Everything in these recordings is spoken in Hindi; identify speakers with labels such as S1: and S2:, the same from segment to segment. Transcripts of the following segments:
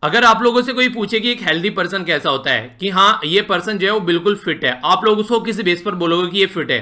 S1: अगर आप लोगों से कोई पूछे कि एक हेल्दी पर्सन कैसा होता है, कि हाँ ये पर्सन जो है वो बिल्कुल फिट है, आप लोग उसको किस बेस पर बोलोगे कि ये फिट है?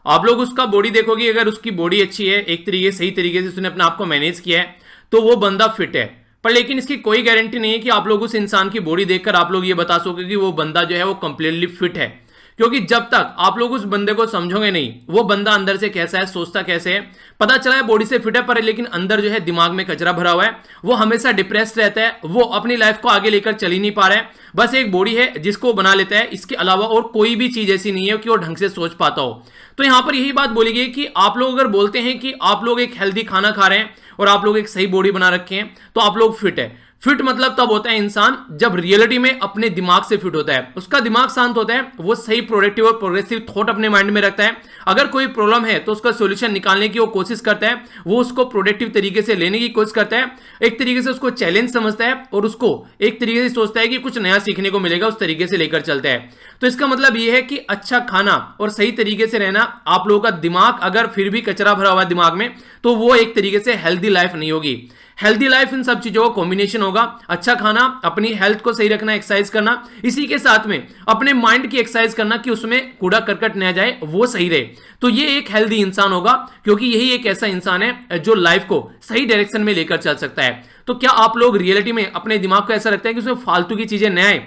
S1: आप लोग उसका बॉडी देखोगे, अगर उसकी बॉडी अच्छी है, एक तरीके सही तरीके से उसने अपने आप को मैनेज किया है, तो वो बंदा फिट है। पर लेकिन इसकी कोई गारंटी नहीं है कि आप लोग उस इंसान की बॉडी देखकर आप लोग ये बता सकोगे कि वो बंदा जो है वो कंप्लीटली फिट है। क्योंकि जब तक आप लोग उस बंदे को समझोगे नहीं, वो बंदा अंदर से कैसा है, सोचता कैसे है, पता चला है बॉडी से फिट है पर लेकिन अंदर जो है दिमाग में कचरा भरा हुआ है, वो हमेशा डिप्रेस्ड रहता है, वो अपनी लाइफ को आगे लेकर चल ही नहीं पा रहा है, बस एक बॉडी है जिसको वो बना लेता है, इसके अलावा और कोई भी चीज ऐसी नहीं है कि वो ढंग से सोच पाता हो। तो यहां पर यही बात बोली गई कि आप लोग अगर बोलते हैं कि आप लोग एक हेल्दी खाना खा रहे हैं और आप लोग एक सही बॉडी बना रखे हैं, तो आप लोग फिट है। फिट मतलब तब होता है इंसान जब रियलिटी में अपने दिमाग से फिट होता है, उसका दिमाग शांत होता है, वो सही प्रोडक्टिव और प्रोग्रेसिव थॉट अपने माइंड में रखता है, अगर कोई प्रॉब्लम है तो उसका सॉल्यूशन निकालने की वो कोशिश करता है, वो उसको प्रोडक्टिव तरीके से लेने की कोशिश करता है, एक तरीके से उसको चैलेंज समझता है और उसको एक तरीके से सोचता है कि कुछ नया सीखने को मिलेगा, उस तरीके से लेकर चलता है। तो इसका मतलब ये है कि अच्छा खाना और सही तरीके से रहना, आप लोगों का दिमाग अगर फिर भी कचरा भरा हुआ है दिमाग में, तो वो एक तरीके से हेल्दी लाइफ नहीं होगी। हेल्दी लाइफ इन सब चीजों का कॉम्बिनेशन होगा, अच्छा खाना, अपनी हेल्थ को सही रखना, एक्सरसाइज करना, इसी के साथ में अपने माइंड की एक्सरसाइज करना कि उसमें कूड़ा करकट न जाए, वो सही रहे, तो ये एक हेल्दी इंसान होगा। क्योंकि यही एक ऐसा इंसान है जो लाइफ को सही डायरेक्शन में लेकर चल सकता है। तो क्या आप लोग रियलिटी में अपने दिमाग को ऐसा रखते हैं कि उसमें फालतू की चीजें न आए?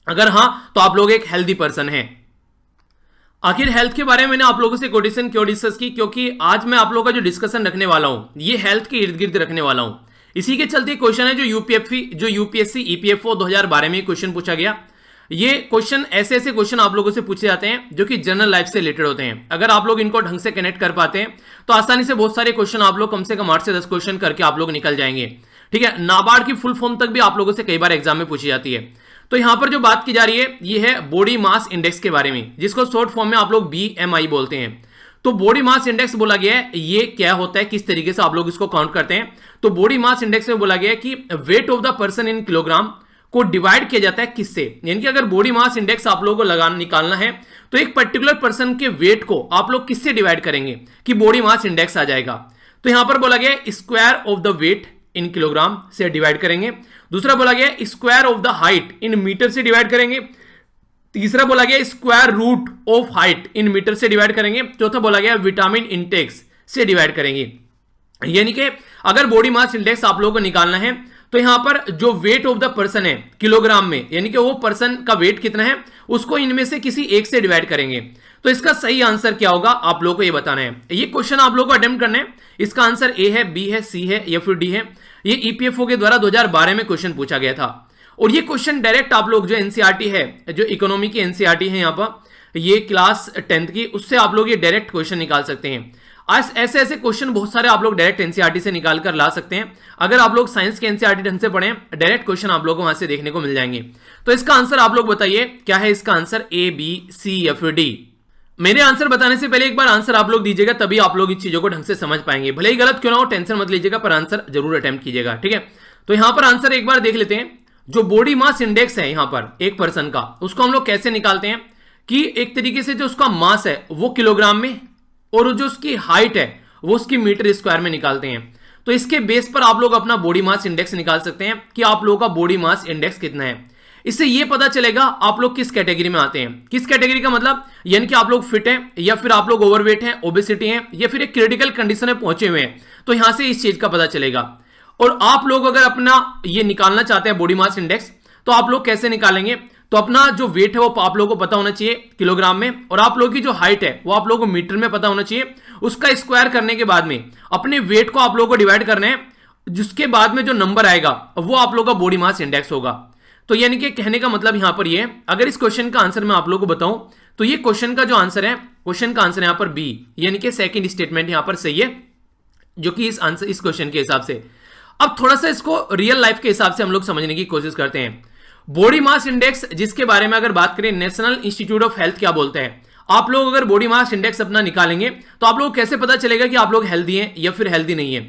S1: अगर हां, तो आप लोग एक हेल्दी पर्सन हैं। आखिर हेल्थ के बारे में मैंने आप लोगों से क्वेश्चन क्यों डिस्कस की? क्योंकि आज मैं आप लोगों का जो डिस्कशन रखने वाला हूं, ये हेल्थ के इर्द गिर्द रखने वाला हूं। इसी के चलते क्वेश्चन है जो यूपीएससी ईपीएफओ 2012 में क्वेश्चन पूछा गया। ये क्वेश्चन ऐसे क्वेश्चन आप लोगों से पूछे जाते हैं जो कि जनरल लाइफ से रिलेटेड होते हैं। अगर आप लोग इनको ढंग से कनेक्ट कर पाते हैं तो आसानी से बहुत सारे क्वेश्चन आप लोग कम से कम 8 से 10 क्वेश्चन करके आप लोग निकल जाएंगे। ठीक है, नाबार्ड की फुल फॉर्म तक भी आप लोगों से कई बार एग्जाम में पूछी जाती है। तो यहां पर जो बात की जा रही है ये है बॉडी मास इंडेक्स के बारे में, जिसको शॉर्ट फॉर्म में आप लोग बीएमआई बोलते हैं। तो बॉडी मास इंडेक्स बोला गया है, ये क्या होता है, किस तरीके से आप लोग इसको काउंट करते हैं? तो बॉडी मास इंडेक्स में बोला गया है कि weight of the person in kilogram को डिवाइड किया जाता है किससे, यानी कि अगर बॉडी मास इंडेक्स आप लोगों को निकालना है तो एक पर्टिकुलर पर्सन के वेट को आप लोग किससे डिवाइड करेंगे कि बॉडी मास इंडेक्स आ जाएगा? तो यहां पर बोला गया है square of the weight in kilogram से डिवाइड करेंगे। दूसरा बोला गया square of the height in metre से डिवाइड करेंगे। तीसरा बोला गया square root of height in metre से डिवाइड करेंगे। चौथा बोला गया विटामिन इंटेक्स से डिवाइड करेंगे। यानी कि अगर बॉडी मास इंडेक्स आप लोगों को निकालना है तो यहां पर जो वेट ऑफ द पर्सन है किलोग्राम में, यानी कि वो पर्सन का वेट कितना है, उसको इनमें से किसी एक से डिवाइड करेंगे। तो इसका सही आंसर क्या होगा आप लोगों को ये बताना है। ये क्वेश्चन आप लोगों को अटेम्प्ट करना है। इसका आंसर ए है, बी है, सी है या फिर डी है। ये ईपीएफओ के द्वारा 2012 में क्वेश्चन पूछा गया था और ये क्वेश्चन डायरेक्ट आप लोग जो एनसीईआरटी है, जो इकोनॉमी की एनसीईआरटी है यहाँ पर, ये क्लास 10th की, उससे आप लोग ये डायरेक्ट क्वेश्चन निकाल सकते हैं। आज ऐसे क्वेश्चन बहुत सारे आप लोग डायरेक्ट एनसीईआरटी से निकाल कर ला सकते हैं। अगर आप लोग साइंस के एनसीईआरटी ढंग से पढ़ें, डायरेक्ट क्वेश्चन आप लोगों को वहां से देखने को मिल जाएंगे। तो इसका आंसर आप लोग बताइए क्या है? इसका आंसर ए, बी, सी या फिर डी? मेरे आंसर बताने से पहले एक बार आंसर आप लोग दीजिएगा, तभी आप लोग इस चीजों को ढंग से समझ पाएंगे। भले ही गलत क्यों ना हो, टेंशन मत लीजिएगा, पर आंसर जरूर अटेम्प्ट कीजिएगा। ठीक है, तो यहां पर आंसर एक बार देख लेते हैं। जो बॉडी मास इंडेक्स है यहां पर एक पर्सन का, उसको हम लोग कैसे निकालते हैं कि एक तरीके से जो उसका मास है वो किलोग्राम में और जो उसकी हाइट है वो उसकी मीटर स्क्वायर में निकालते हैं। तो इसके बेस पर आप लोग अपना बॉडी मास इंडेक्स निकाल सकते हैं कि आप लोगों का बॉडी मास इंडेक्स कितना है। इससे ये पता चलेगा आप लोग किस कैटेगरी में आते हैं। किस कैटेगरी का मतलब, यानी कि आप लोग फिट हैं या फिर आप लोग ओवरवेट हैं, ओबेसिटी हैं, या फिर एक क्रिटिकल कंडीशन में पहुंचे हुए हैं। तो यहां से इस चीज का पता चलेगा। और आप लोग अगर अपना ये निकालना चाहते हैं बॉडी मास इंडेक्स, तो आप लोग कैसे निकालेंगे? तो अपना जो वेट है वो आप लोगों को पता होना चाहिए किलोग्राम में, और आप लोगों की जो हाइट है वो आप लोगों को मीटर में पता होना चाहिए। उसका स्क्वायर करने के बाद में अपने वेट को आप लोगों को डिवाइड करना है, जिसके बाद में जो नंबर आएगा वो आप लोगों का बॉडी मास इंडेक्स होगा। तो यानी कि कहने का मतलब यहां पर ये है, अगर इस क्वेश्चन का आंसर मैं आप लोगों को बताऊं तो ये क्वेश्चन का जो आंसर है, क्वेश्चन का आंसर यहां पर बी, यानी कि सेकंड स्टेटमेंट यहां पर सही है, जो कि इस आंसर इस क्वेश्चन के हिसाब से। अब थोड़ा सा इसको रियल लाइफ के हिसाब से हम लोग समझने की कोशिश करते हैं। बॉडी मास इंडेक्स, जिसके बारे में अगर बात करें, नेशनल इंस्टीट्यूट ऑफ हेल्थ क्या बोलते हैं। आप लोग अगर बॉडी मास इंडेक्स अपना निकालेंगे तो आप लोग कैसे पता चलेगा कि आप लोग हेल्दी हैं या फिर हेल्दी नहीं है?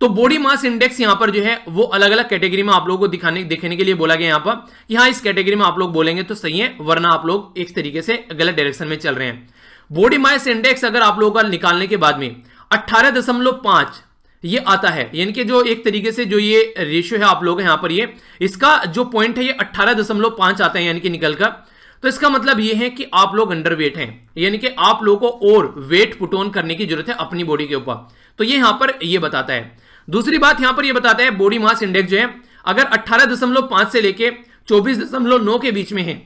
S1: तो बॉडी मास इंडेक्स यहां पर जो है वो अलग अलग कैटेगरी में आप लोगों को देखने के लिए बोला गया यहां पर कि हाँ इस कैटेगरी में आप लोग बोलेंगे तो सही है, वरना आप लोग एक तरीके से गलत डायरेक्शन में चल रहे हैं। बॉडी मास इंडेक्स अगर आप लोगों का निकालने के बाद में 18.5 ये आता है, यानी कि जो एक तरीके से जो ये रेशियो है आप लोग यहाँ पर ये इसका जो पॉइंट है ये 18.5 आता है यानी कि निकलकर। तो इसका मतलब ये है कि आप लोग अंडरवेट हैं, यानी कि आप लोगों को और वेट पुट ऑन करने की जरूरत है अपनी बॉडी के ऊपर। तो ये यहां पर ये बताता है। दूसरी बात यहां पर ये बताता है बॉडी मास इंडेक्स जो है अगर 18.5 से लेके 24.9 के बीच में है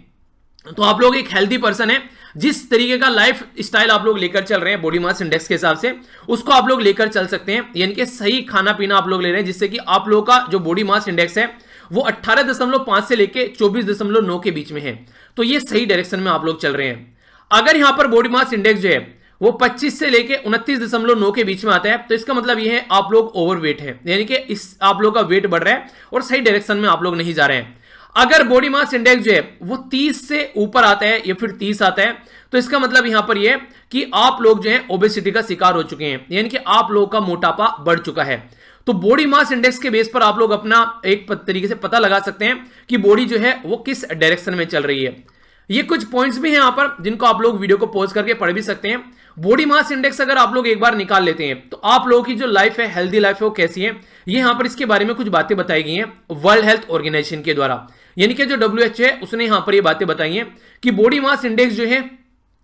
S1: तो आप लोग एक हेल्दी पर्सन है। जिस तरीके का लाइफ स्टाइल आप लोग लेकर चल रहे हैं बॉडी मास इंडेक्स के हिसाब से उसको आप लोग लेकर चल सकते हैं, यानी कि सही खाना पीना आप लोग ले रहे हैं जिससे कि आप लोगों का जो बॉडी मास इंडेक्स है वो 18.5 से लेके 24.9 के बीच में है। तो ये सही डायरेक्शन में आप लोग चल रहे हैं। अगर यहां पर बॉडी मास इंडेक्स जो है वो 25 से लेके 29.9 के बीच में आता है तो इसका मतलब ये है आप लोग ओवरवेट है, यानी कि इस आप लोग का वेट बढ़ रहा है और सही डायरेक्शन में आप लोग नहीं जा रहे हैं। अगर बॉडी मास इंडेक्स जो है वो 30 से ऊपर आता है या फिर 30 आता है तो इसका मतलब यहां पर यह कि आप लोग जो है ओबेसिटी का शिकार हो चुके हैं, यानी कि आप लोग का मोटापा बढ़ चुका है। तो बॉडी मास इंडेक्स के बेस पर आप लोग अपना एक तरीके से पता लगा सकते हैं कि बॉडी जो है वो किस डायरेक्शन में चल रही है। ये कुछ पॉइंट्स भी हैं यहां पर जिनको आप लोग वीडियो को पॉज करके पढ़ भी सकते हैं। बॉडी मास इंडेक्स अगर आप लोग एक बार निकाल लेते हैं तो आप लोगों की जो लाइफ है हेल्दी लाइफ है वो कैसी है, ये यहां पर इसके बारे में कुछ बातें बताई गई हैं वर्ल्ड हेल्थ ऑर्गेनाइजेशन के द्वारा, यानी कि जो WHO है उसने यहां पर ये बातें बताई हैं कि बॉडी मास इंडेक्स जो है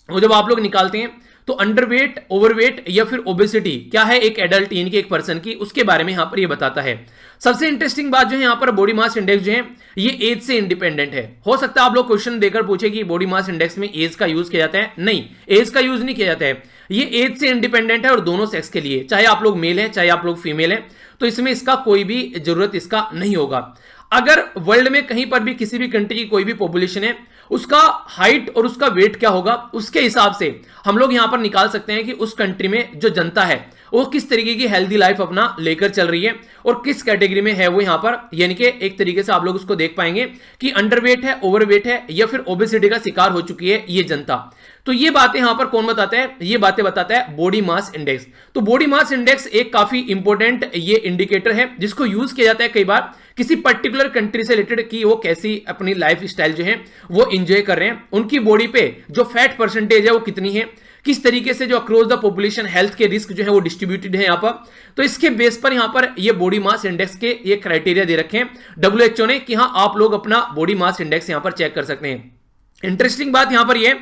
S1: वो जब आप लोग निकालते हैं तो अंडरवेट, ओवरवेट या फिर ओबेसिटी क्या है एक एडल्ट यानी कि एक पर्सन की, उसके बारे में यहां पर ये बताता है। सबसे इंटरेस्टिंग बात जो है यहां पर बॉडी मास इंडेक्स जो है ये एज से इंडिपेंडेंट है। हो सकता है आप लोग क्वेश्चन देकर पूछे कि बॉडी मास इंडेक्स में एज का यूज किया जाता है, नहीं एज का यूज नहीं किया जाता है, ये एज से इंडिपेंडेंट है और दोनों सेक्स के लिए, चाहे आप लोग मेल है चाहे आप लोग फीमेल है, तो इसमें इसका कोई भी जरूरत इसका नहीं होगा। अगर वर्ल्ड में कहीं पर भी किसी भी कंट्री की कोई भी पॉपुलेशन है उसका हाइट और उसका वेट क्या होगा उसके हिसाब से हम लोग यहां पर निकाल सकते हैं कि उस कंट्री में जो जनता है वो किस तरीके की हेल्दी लाइफ अपना लेकर चल रही है और किस कैटेगरी में है वो यहां पर, यानी कि एक तरीके से आप लोग उसको देख पाएंगे कि अंडरवेट है, ओवरवेट है या फिर ओबेसिटी का शिकार हो चुकी है ये जनता। तो ये बातें यहां पर कौन बताता है, ये बातें बताता है बॉडी मास इंडेक्स। तो बॉडी मास इंडेक्स एक काफी इंपॉर्टेंट ये इंडिकेटर है जिसको यूज किया जाता है कई बार किसी पर्टिकुलर कंट्री से रिलेटेड कि वो कैसी अपनी लाइफ स्टाइल जो है वो एंजॉय कर रहे हैं, उनकी बॉडी पे जो फैट परसेंटेज है वो कितनी है, किस तरीके से जो अक्रॉस द पॉपुलेशन हेल्थ के रिस्क जो है वो डिस्ट्रीब्यूटेड है यहाँ पर। तो इसके बेस पर यहाँ पर ये बॉडी मास इंडेक्स के ये क्राइटेरिया दे रखे हैं WHO ने कि हाँ आप लोग अपना बॉडी मास इंडेक्स यहाँ पर चेक कर सकते हैं। इंटरेस्टिंग बात यहाँ पर ये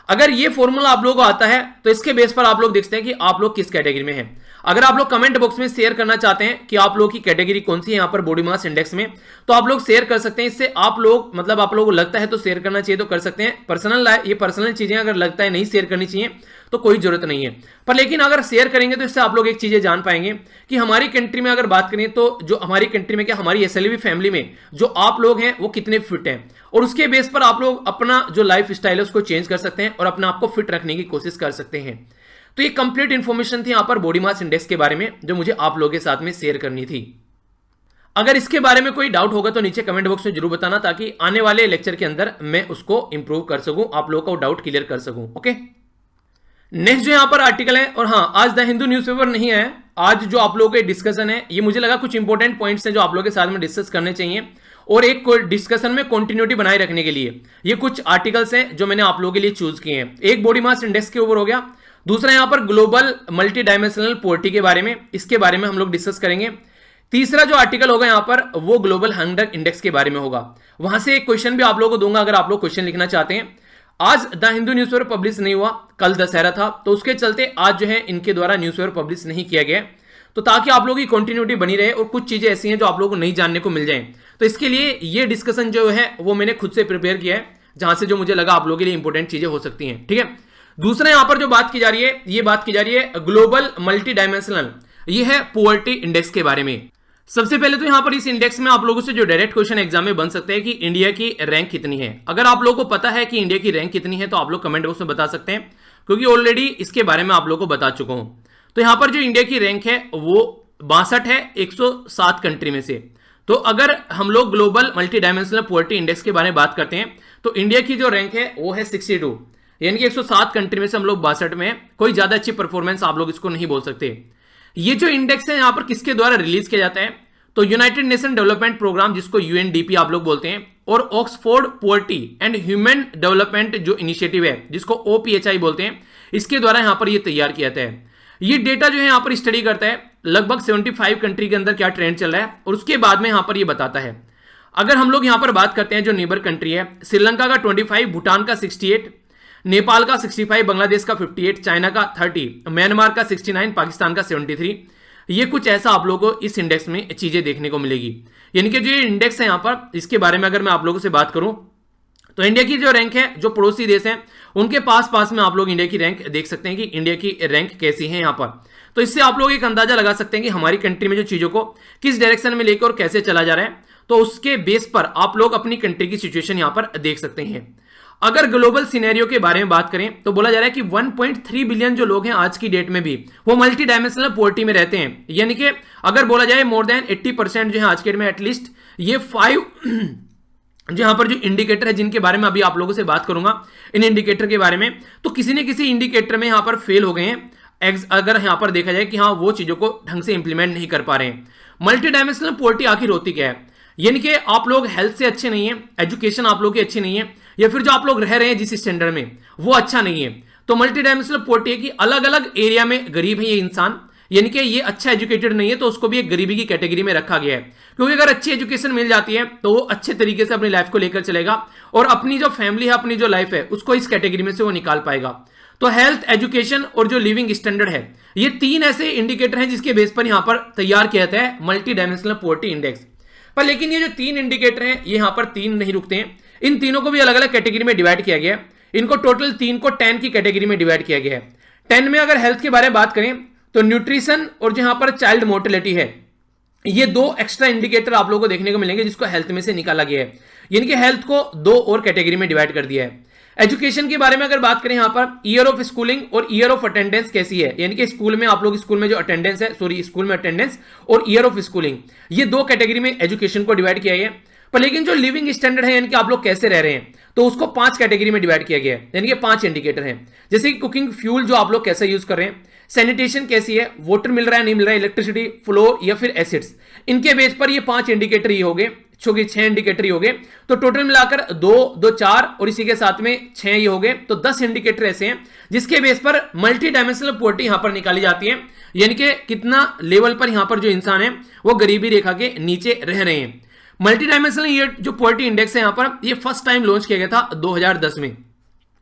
S1: अगर ये फॉर्मूला आप लोगों को आता है तो इसके बेस पर आप लोग देखते हैं कि आप लोग किस कैटेगरी में हैं। अगर आप लोग कमेंट बॉक्स में शेयर करना चाहते हैं कि आप लोग की कैटेगरी कौन सी है यहाँ पर बॉडी मास इंडेक्स में, तो आप लोग शेयर कर सकते हैं। इससे आप लोग मतलब आप लोगों को लगता है तो शेयर करना चाहिए तो कर सकते हैं। पर्सनल चीजें अगर लगता है नहीं शेयर करनी चाहिए तो कोई जरूरत नहीं है, पर लेकिन अगर शेयर करेंगे तो इससे आप लोग एक चीजें जान पाएंगे कि हमारी कंट्री में अगर बात करें तो जो हमारी कंट्री में क्या हमारी SLV फैमिली में जो आप लोग हैं वो कितने फिट हैं, और उसके बेस पर आप लोग अपना जो लाइफ स्टाइल है उसको चेंज कर सकते हैं और अपना आपको फिट रखने की कोशिश कर सकते हैं। तो ये कंप्लीट इंफॉर्मेशन थी यहाँ पर बॉडी मास इंडेक्स के बारे में जो मुझे आप लोगों के साथ में शेयर करनी थी। अगर इसके बारे में कोई डाउट होगा तो नीचे कमेंट बॉक्स में जरूर बताना ताकि आने वाले लेक्चर के अंदर मैं उसको इंप्रूव कर सकूं, आप लोगों का डाउट क्लियर कर सकूं। ओके, नेक्स्ट जो यहाँ पर आर्टिकल है, और हाँ आज द हिंदू न्यूज़पेपर नहीं है, आज जो आप लोगों के डिस्कशन है ये मुझे लगा कुछ इंपॉर्टेंट पॉइंट्स हैं जो आप लोगों के साथ में डिस्कस करने चाहिए और एक डिस्कशन में कंटिन्यूटी बनाए रखने के लिए ये कुछ आर्टिकल्स हैं जो मैंने आप लोगों के लिए चूज किए हैं। एक बॉडी मास इंडेक्स के ऊपर हो गया, दूसरा यहाँ पर ग्लोबल मल्टी डायमेंशनल पॉवर्टी के बारे में, इसके बारे में हम लोग डिस्कस करेंगे। तीसरा जो आर्टिकल होगा यहाँ पर वो ग्लोबल हंगर इंडेक्स के बारे में होगा, वहां से एक क्वेश्चन भी आप लोगों को दूंगा अगर आप लोग क्वेश्चन लिखना चाहते हैं। आज द हिंदू न्यूज़पेपर पब्लिश नहीं हुआ, कल दशहरा था तो उसके चलते आज जो है इनके द्वारा न्यूज़पेपर पब्लिश नहीं किया गया, तो ताकि आप लोगों की कंटिन्यूटी बनी रहे और कुछ चीजें ऐसी हैं जो आप लोगों को नहीं जानने को मिल जाएं, तो इसके लिए ये डिस्कशन जो है वो मैंने खुद से प्रिपेयर किया है जहां से जो मुझे लगा आप लोगों के लिए इंपॉर्टेंट चीजें हो सकती हैं। ठीक है, दूसरा यहां पर जो बात की जा रही है ये बात की जा रही है ग्लोबल मल्टी डायमेंशनल, ये है पॉवर्टी इंडेक्स के बारे में। सबसे पहले तो यहां पर इस इंडेक्स में आप लोगों से जो डायरेक्ट क्वेश्चन एग्जाम में बन सकते हैं कि इंडिया की रैंक कितनी है। अगर आप लोगों को पता है कि इंडिया की रैंक कितनी है तो आप लोग कमेंट बॉक्स में बता सकते हैं, क्योंकि ऑलरेडी इसके बारे में आप लोगों को बता चुका हूं। तो यहां पर जो इंडिया की रैंक है वो 62 है 107 कंट्री में से। तो अगर हम लोग global multi dimensional poverty index के बारे में बात करते हैं तो इंडिया की जो रैंक है वो है 62, यानी कि 107 कंट्री में से हम लोग 62 में है। कोई ज्यादा अच्छी परफॉर्मेंस आप लोग इसको नहीं बोल सकते। ये जो इंडेक्स है यहां पर किसके द्वारा रिलीज किया जाता है, तो यूनाइटेड नेशन डेवलपमेंट प्रोग्राम जिसको UNDP आप लोग बोलते हैं, और Oxford poverty and human development जो इनिशिएटिव है जिसको OPHI बोलते हैं, इसके द्वारा यहां पर ये तैयार किया जाता है। ये डेटा जो है यहाँ पर स्टडी करता है लगभग 75 कंट्री के अंदर क्या ट्रेंड चल रहा है और उसके बाद में यहाँ पर ये बताता है। अगर हम लोग यहाँ पर बात करते हैं जो नेबर कंट्री है, श्रीलंका का 25, भूटान का 68, नेपाल का 65, बांग्लादेश का 58, चाइना का 30, म्यांमार का 69, पाकिस्तान का 73। ये कुछ ऐसा आप लोगों को इस इंडेक्स में चीजें देखने को मिलेगी। यानी कि जो ये इंडेक्स है यहाँ पर, इसके बारे में अगर मैं आप लोगों से बात करूं तो इंडिया की जो रैंक है, जो पड़ोसी देश हैं उनके पास पास में आप लोग इंडिया की रैंक देख सकते हैं कि इंडिया की रैंक कैसी है यहाँ पर। तो इससे आप लोग एक अंदाजा लगा सकते हैं कि हमारी कंट्री में जो चीजों को किस डायरेक्शन में लेकर और कैसे चला जा रहा है। तो उसके बेस पर आप लोग अपनी कंट्री की सिचुएशन यहाँ पर देख सकते हैं। अगर ग्लोबल सिनेरियो के बारे में बात करें तो बोला जा रहा है कि 1.3 बिलियन जो लोग हैं आज की डेट में भी वो मल्टी डायमेंशनल पॉवर्टी में रहते हैं। यानी कि अगर बोला जाए मोर देन 80% जो है आज के डेट में एटलीस्ट ये 5 जो यहाँ पर जो इंडिकेटर है जिनके बारे में अभी आप लोगों से बात करूंगा, इन इंडिकेटर के बारे में, तो किसी न किसी इंडिकेटर में यहाँ पर फेल हो गए हैं। अगर यहाँ पर देखा जाए कि हाँ वो चीजों को ढंग से इंप्लीमेंट नहीं कर पा रहे हैं। मल्टी डायमेंशनल पॉवर्टी आखिर होती क्या है? यानी कि आप लोग हेल्थ से अच्छे नहीं है, एजुकेशन आप लोग की अच्छी नहीं है, या फिर जो आप लोग रह रहे हैं जिस स्टैंडर्ड में वो अच्छा नहीं है। तो मल्टी डायमेंशनल पॉवर्टी है कि अलग अलग एरिया में गरीब है ये इंसान, यानी कि ये अच्छा एजुकेटेड नहीं है तो उसको भी एक गरीबी की कैटेगरी में रखा गया है। क्योंकि अगर अच्छी एजुकेशन मिल जाती है तो वो अच्छे तरीके से अपनी लाइफ को लेकर चलेगा और अपनी जो फैमिली है, अपनी जो लाइफ है उसको इस कैटेगरी में से वो निकाल पाएगा। तो हेल्थ, एजुकेशन और जो लिविंग स्टैंडर्ड है, ये 3 ऐसे इंडिकेटर हैं जिसके बेस पर यहां पर तैयार किया जाता है मल्टी डायमेंशनल पॉवर्टी इंडेक्स। पर लेकिन ये जो 3 इंडिकेटर हैं ये यहां पर 3 नहीं रुकते हैं, इन तीनों को भी अलग अलग कैटेगरी में डिवाइड किया गया है। इनको टोटल 3 को 10 की कैटेगरी में डिवाइड किया गया है। 10 में अगर हेल्थ के बारे में बात करें तो न्यूट्रिशन और जहां पर चाइल्ड मोर्टेलिटी है, ये 2 एक्स्ट्रा इंडिकेटर आप लोगों को देखने को मिलेंगे जिसको हेल्थ में से निकाला गया है। यानी कि हेल्थ को 2 और कैटेगरी में डिवाइड कर दिया है। एजुकेशन के बारे में अगर बात करें यहां पर ईयर ऑफ स्कूलिंग और ईयर ऑफ अटेंडेंस कैसी है, यानी कि स्कूल में आप लोग स्कूल में जो अटेंडेंस है, स्कूल में अटेंडेंस और ईयर ऑफ स्कूलिंग, ये 2 कैटेगरी में एजुकेशन को डिवाइड किया गया है। पर लेकिन जो लिविंग स्टैंडर्ड है, यानी कि आप लोग कैसे रह रहे हैं, तो उसको 5 कैटेगरी में डिवाइड किया गया है। यानी कि 5 इंडिकेटर हैं, जैसे कि कुकिंग फ्यूल जो आप लोग कैसे यूज कर रहे हैं, सैनिटेशन कैसी है, वाटर मिल रहा है नहीं मिल रहा है, इलेक्ट्रिसिटी फ्लो या फिर एसिड्स, इनके बेस पर ये 5 इंडिकेटर ही हो गए, चूंकि 6 इंडिकेटर ही हो गए। तो टोटल मिलाकर 2 4 और इसी के साथ में 6 ही हो गए, तो 10 इंडिकेटर ऐसे हैं जिसके बेस पर मल्टी डायमेंशनल पॉवर्टी यहां पर निकाली जाती है। यानी कि कितना लेवल पर यहां पर जो इंसान है वो गरीबी रेखा के नीचे रह रहे हैं। मल्टी डायमेंशनल ये जो पॉवर्टी इंडेक्स है यहां पर, ये फर्स्ट टाइम लॉन्च किया गया था 2010 में।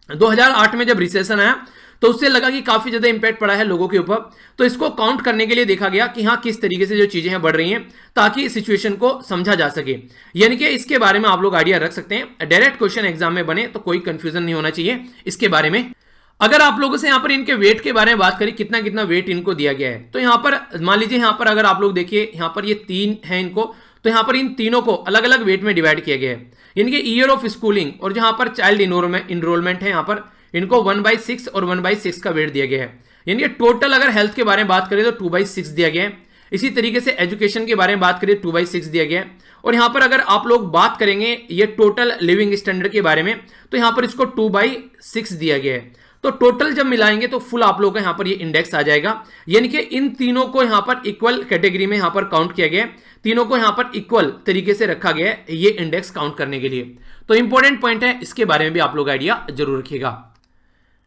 S1: 2008 में जब रिसेशन आया तो उससे लगा कि काफी ज्यादा इंपैक्ट पड़ा है लोगों के ऊपर, तो इसको काउंट करने के लिए देखा गया कि हाँ किस तरीके से जो चीजें हैं बढ़ रही हैं ताकि सिचुएशन को समझा जा सके। यानी कि इसके बारे में आप लोग आइडिया रख सकते हैं। डायरेक्ट क्वेश्चन एग्जाम में बने तो कोई कंफ्यूजन नहीं होना चाहिए इसके बारे में। अगर आप लोगों से यहाँ पर इनके वेट के बारे में बात करें, कितना कितना वेट इनको दिया गया है, तो यहाँ पर मान लीजिए यहाँ पर अगर आप लोग देखिए यहाँ पर ये 3 है इनको, तो यहाँ पर इन तीनों को अलग अलग वेट में डिवाइड किया गया है। यानी कि ईयर ऑफ स्कूलिंग और जहां पर चाइल्ड इनरोलमेंट है, यहाँ पर इनको 1/6 और 1/6 का वेट दिया गया है। यानी कि टोटल अगर हेल्थ के बारे में बात करें तो 2/6 दिया गया है। इसी तरीके से एजुकेशन के बारे में बात करें 2/6 दिया गया है। और यहाँ पर अगर आप लोग बात करेंगे ये टोटल लिविंग स्टैंडर्ड के बारे में, तो यहाँ पर इसको 2/6 दिया गया है। तो टोटल जब मिलाएंगे तो फुल आप लोगों का यहाँ पर ये इंडेक्स आ जाएगा। यानी कि इन तीनों को यहाँ पर इक्वल कैटेगरी में यहाँ पर काउंट किया गया है, तीनों को यहाँ पर इक्वल तरीके से रखा गया है ये इंडेक्स काउंट करने के लिए। तो इंपॉर्टेंट पॉइंट है, इसके बारे में भी आप लोग आइडिया जरूर रखिएगा।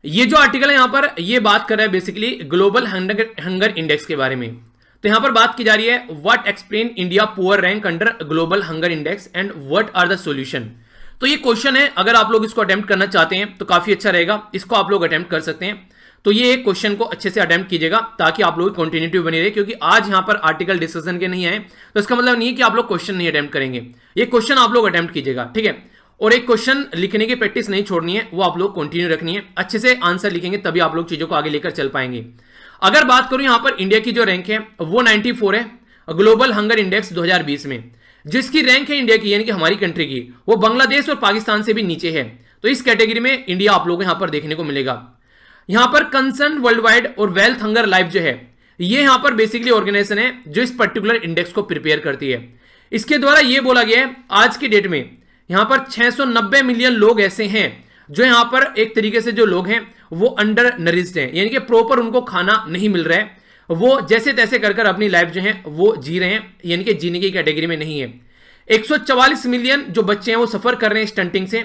S1: ये जो आर्टिकल है यहाँ पर ये बात कर रहा है बेसिकली ग्लोबल हंगर इंडेक्स के बारे में। तो यहाँ पर बात की जा रही है what explain India poor rank under global hunger index and what are the solution. तो ये क्वेश्चन है, अगर आप लोग इसको अटेम्प्ट करना चाहते हैं तो काफी अच्छा रहेगा, इसको आप लोग अटेम्प्ट कर सकते हैं। तो ये एक क्वेश्चन को अच्छे से अटेम्प्ट कीजिएगा ताकि आप लोग की कंटिन्यूटी बनी रहे, क्योंकि आज यहाँ पर आर्टिकल डिस्कशन के नहीं आए तो इसका मतलब नहीं है कि आप लोग क्वेश्चन नहीं अटेम्प्ट करेंगे। ये क्वेश्चन आप लोग अटेम्प्ट कीजिएगा, ठीक है। और एक क्वेश्चन लिखने की प्रैक्टिस नहीं छोड़नी है, वो आप लोग कंटिन्यू रखनी है, अच्छे से आंसर लिखेंगे तभी आप लोग चीजों को आगे लेकर चल पाएंगे। अगर बात करूं यहाँ पर इंडिया की जो रैंक है वो 94 है ग्लोबल हंगर इंडेक्स 2020 में। जिसकी रैंक है इंडिया की यानी कि हमारी कंट्री की, वो बांग्लादेश और पाकिस्तान से भी नीचे है। तो इस कैटेगरी में इंडिया आप लोगों को यहाँ पर देखने को मिलेगा। यहाँ पर कंसर्न वर्ल्ड वाइड और वेल्थ हंगर लाइफ जो है, ये यहाँ पर बेसिकली ऑर्गेनाइजेशन है जो इस पर्टिकुलर इंडेक्स को प्रिपेयर करती है। इसके द्वारा ये बोला गया है आज की डेट में यहाँ पर 690 मिलियन लोग ऐसे हैं जो यहाँ पर एक तरीके से जो लोग हैं वो अंडर नरिश्ड हैं, यानी कि प्रॉपर उनको खाना नहीं मिल रहा है, वो जैसे तैसे कर कर अपनी लाइफ जो है वो जी रहे हैं, यानी कि जीने की कैटेगरी में नहीं है। 144 मिलियन जो बच्चे हैं वो सफर कर रहे हैं स्टंटिंग से,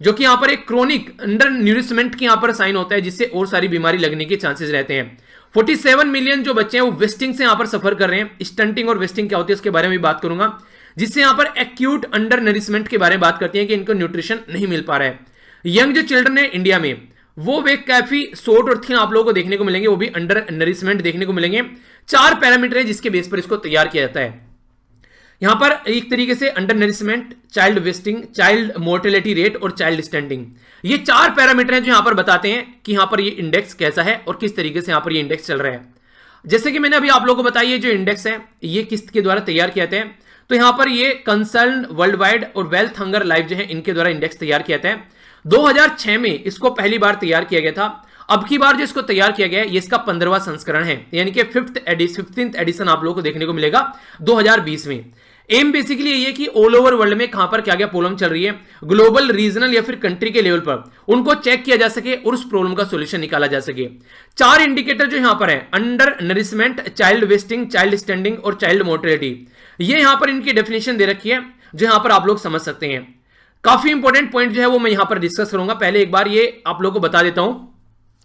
S1: जो कि यहां पर एक क्रोनिक अंडर न्यूरिशमेंट की यहां पर साइन होता है, जिससे और सारी बीमारी लगने के चांसेस रहते हैं। 47 मिलियन जो बच्चे हैं वो वेस्टिंग से यहां पर सफर कर रहे हैं। स्टंटिंग और वेस्टिंग क्या होती है उसके बारे में भी बात करूंगा, जिससे यहां पर एक्यूट अंडर नरिशमेंट के बारे में बात करती है कि इनको न्यूट्रिशन नहीं मिल पा रहा है। यंग जो चिल्ड्रन है इंडिया में वो वे काफी शॉर्ट और थिन आप लोगों को देखने को मिलेंगे, वो भी अंडर नरिशमेंट देखने को मिलेंगे। 4 पैरामीटर है जिसके बेस पर इसको तैयार किया जाता है। यहां पर एक तरीके से under nourishment, child wasting, child mortality rate और चाइल्ड स्टैंडिंग, ये 4 पैरामीटर हैं जो यहां पर बताते हैं कि यहां पर ये इंडेक्स कैसा है और किस तरीके से यहां पर ये इंडेक्स चल रहा है। जैसे कि मैंने अभी आप लोगों को बताया, जो इंडेक्स है ये किसके द्वारा तैयार किया जाता है, तो यहां पर ये कंसर्न वर्ल्ड वाइड और वेल्थ हंगर लाइफ जो है इनके द्वारा इंडेक्स तैयार किया जाता है। 2006 में इसको पहली बार तैयार किया गया था। अब की बार जो इसको तैयार किया गया है ये इसका 15वां संस्करण है, यानी कि 15th एडिशन आप लोगों को देखने को मिलेगा 2020 में। एम बेसिकली ये है कि ऑल ओवर वर्ल्ड में कहां पर क्या क्या प्रॉब्लम चल रही है, ग्लोबल, रीजनल या फिर कंट्री के लेवल पर उनको चेक किया जा सके और उस प्रॉब्लम का सॉल्यूशन निकाला जा सके। 4 इंडिकेटर जो यहां पर है, under nourishment, child wasting, child standing और चाइल्ड मोर्टेलिटी, ये यहां पर इनकी डेफिनेशन दे रखी है जो यहां पर आप लोग समझ सकते हैं। काफी इंपॉर्टेंट पॉइंट जो है वो मैं यहां पर डिस्कस करूंगा। पहले एक बार ये आप लोग को बता देता हूं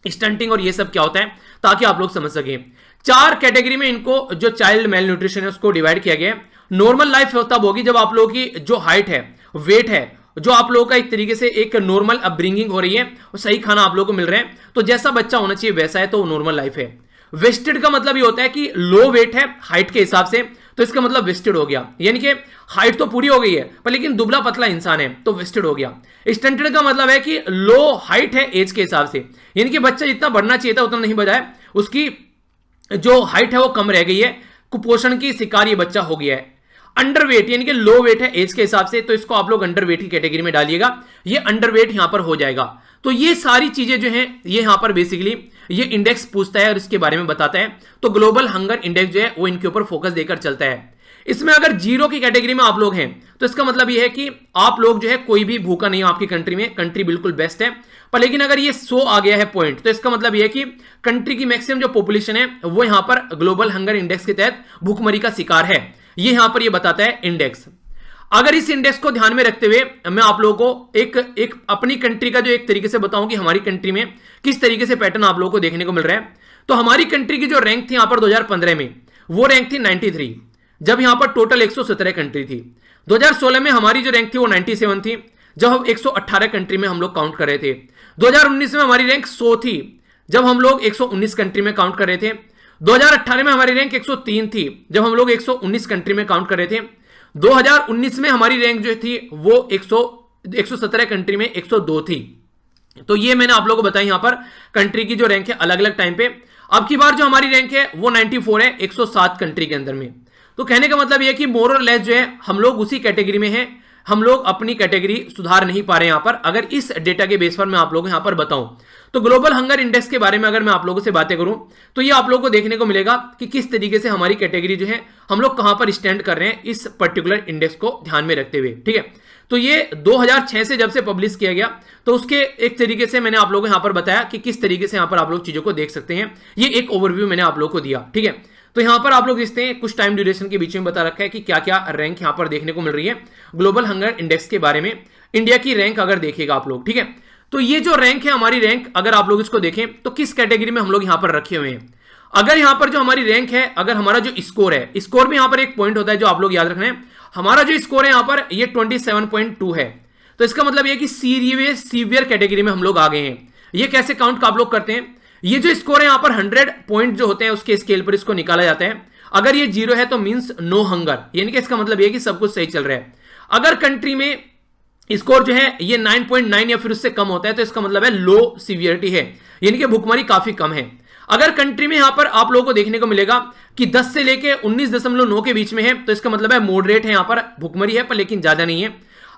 S1: स्टंटिंग और ये सब क्या होता है, ताकि आप लोग समझ सके। 4 कैटेगरी में इनको जो चाइल्ड मेल न्यूट्रिशन है उसको डिवाइड किया गया है। नॉर्मल लाइफ तब होगी जब आप लोगों की जो हाइट है, वेट है, जो आप लोगों का एक तरीके से एक नॉर्मल अपब्रिंगिंग हो रही है और सही खाना आप लोगों को मिल रहा है, तो जैसा बच्चा होना चाहिए वैसा है, तो नॉर्मल लाइफ है। वेस्टेड का मतलब ये होता है कि लो वेट है हाइट के हिसाब से, तो इसका मतलब वेस्टेड हो गया, यानी कि हाइट तो पूरी हो गई है पर लेकिन दुबला पतला इंसान है तो वेस्टेड हो गया। स्टंटेड का मतलब है कि लो हाइट है एज के हिसाब से, यानी कि बच्चा जितना बढ़ना चाहिए था उतना नहीं बढ़ा है, उसकी जो हाइट है वो कम रह गई है, कुपोषण की शिकार ये बच्चा हो गया है। अंडरवेट यानी कि लो वेट है एज के हिसाब से, तो इसको आप लोग अंडरवेट की कैटेगरी में डालिएगा, ये अंडरवेट यहां पर हो जाएगा। तो ये सारी चीजें जो हैं ये यहां पर बेसिकली ये इंडेक्स पूछता है और इसके बारे में बताता है। तो ग्लोबल हंगर इंडेक्स जो है वो इनके ऊपर फोकस देकर चलता है। इसमें अगर 0 की कैटेगरी में आप लोग हैं तो इसका मतलब ये है कि आप लोग जो है कोई भी भूखा नहीं हो आपकी कंट्री में, कंट्री बिल्कुल बेस्ट है। पर लेकिन अगर ये 100 आ गया है पॉइंट, तो इसका मतलब ये है कि कंट्री की मैक्सिमम जो पॉपुलेशन है वो यहां पर ग्लोबल हंगर इंडेक्स के तहत भूखमरी का शिकार है, ये यहां पर ये बताता है इंडेक्स। अगर इस इंडेक्स को ध्यान में रखते हुए मैं आप लोगों को एक अपनी कंट्री का जो एक तरीके से बताऊं कि हमारी कंट्री में किस तरीके से पैटर्न आप लोगों को देखने को मिल रहा है, तो हमारी कंट्री की जो रैंक थी यहां पर 2015 में वो रैंक थी 93, जब यहां पर टोटल 117 कंट्री थी। 2016 में हमारी जो रैंक थी वो 97 थी, जब हम 118 कंट्री में हम लोग काउंट कर रहे थे। 2019 में हमारी रैंक 100 थी, जब हम लोग 119 कंट्री में काउंट कर रहे थे। 2018 में हमारी रैंक 103 थी, जब हम लोग 119 कंट्री में काउंट कर रहे थे। 2019 में हमारी रैंक जो थी वो 117 कंट्री में 102 थी। तो ये मैंने आप लोगों को बताया यहां पर कंट्री की जो रैंक है अलग अलग टाइम पे। अब की बार जो हमारी रैंक है वो 94 है 107 कंट्री के अंदर में। तो कहने का मतलब ये है कि मोर और लेस जो है हम लोग उसी कैटेगरी में हैं, हम लोग अपनी कैटेगरी सुधार नहीं पा रहे हैं यहां पर। अगर इस डेटा के बेस पर मैं आप लोगों को यहां पर बताऊं तो ग्लोबल हंगर इंडेक्स के बारे में अगर मैं आप लोगों से बातें करूं तो ये आप लोगों को देखने को मिलेगा कि किस तरीके से हमारी कैटेगरी जो है हम लोग कहां पर स्टैंड कर रहे हैं इस पर्टिकुलर इंडेक्स को ध्यान में रखते हुए, ठीक है। तो ये 2006 से जब से पब्लिश किया गया तो उसके एक तरीके से मैंने आप लोगों को यहां पर बताया कि किस तरीके से यहां पर आप लोग चीजों को देख सकते हैं। ये एक ओवरव्यू मैंने आप लोगों को दिया, ठीक है। तो यहां पर आप लोग देखते हैं कुछ टाइम ड्यूरेशन के बीच में बता रखा है कि क्या क्या रैंक यहां पर देखने को मिल रही है ग्लोबल हंगर इंडेक्स के बारे में। इंडिया की रैंक अगर देखिएगा आप लोग, ठीक है, तो ये जो रैंक है हमारी रैंक अगर आप लोग इसको देखें तो किस कैटेगरी में हम लोग यहां पर रखे हुए हैं। अगर यहां पर जो हमारी रैंक है, अगर हमारा जो स्कोर है, स्कोर में यहां पर एक पॉइंट होता है जो आप लोग याद रखना है, हमारा जो स्कोर है यहां पर ये 27.2 है। तो इसका मतलब ये कि सीवियर कैटेगरी में हम लोग आ गए हैं। ये कैसे काउंट आप लोग करते हैं, ये जो स्कोर है यहां पर 100 पॉइंट जो होते हैं उसके स्केल पर इसको निकाला जाता है। अगर ये 0 है तो मींस नो हंगर, यानी कि इसका मतलब ये कि सब कुछ सही चल रहा है। अगर कंट्री में स्कोर जो है ये 9.9 या फिर उससे कम होता है तो इसका मतलब है लो सीवियरिटी है, यानी कि भुखमरी काफी कम है। अगर कंट्री में यहां पर आप लोगों को देखने को मिलेगा कि 10 से लेके 19.9 के बीच में है तो इसका मतलब है मॉडरेट है, यहां पर भुखमरी है पर लेकिन ज्यादा नहीं है।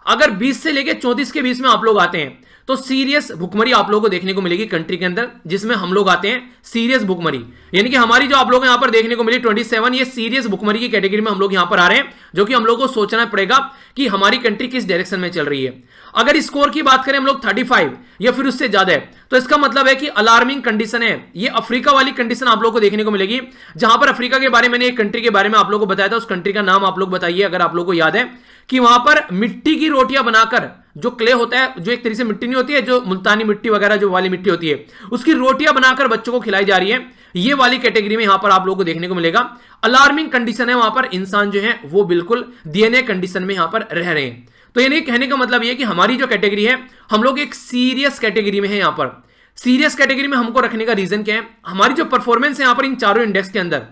S1: अगर 20 से लेके 34 के बीच में आप लोग आते हैं तो सीरियस भुखमरी आप लोगों को देखने को मिलेगी कंट्री के अंदर, जिसमें हम लोग आते हैं सीरियस भुखमरी, यानी कि हमारी जो आप लोग यहां पर देखने को मिली 27, ये सीरियस भुखमरी की कैटेगरी में हम लोग यहां पर आ रहे हैं, जो कि हम लोग को सोचना पड़ेगा कि हमारी कंट्री किस डायरेक्शन में चल रही है। अगर स्कोर की बात करें हम लोग 35 या फिर उससे ज्यादा है तो इसका मतलब है कि अलार्मिंग कंडीशन है। ये अफ्रीका वाली कंडीशन आप लोग को देखने को मिलेगी, जहां पर अफ्रीका के बारे में मैंने एक कंट्री के बारे में आप लोग को बताया था, उस कंट्री का नाम आप लोग बताइए अगर आप लोग को याद है, कि वहां पर मिट्टी की रोटियां बनाकर, जो क्ले होता है, जो एक तरीके से मिट्टी नहीं होती है, जो मुल्तानी मिट्टी वगैरह जो वाली मिट्टी होती है, उसकी रोटियां बनाकर बच्चों को खिलाई जा रही है। ये वाली कैटेगरी में यहां पर आप लोगों को देखने को मिलेगा। अलार्मिंग कंडीशन है, वहां पर इंसान जो है वो बिल्कुल डीएनए कंडीशन में यहां पर रह रहे हैं। तो यानी कहने का मतलब ये कि हमारी जो कैटेगरी है, हम लोग एक सीरियस कैटेगरी में है। यहां पर सीरियस कैटेगरी में हमको रखने का रीजन क्या है, हमारी जो परफॉर्मेंस है यहां पर इन चारों इंडेक्स के अंदर,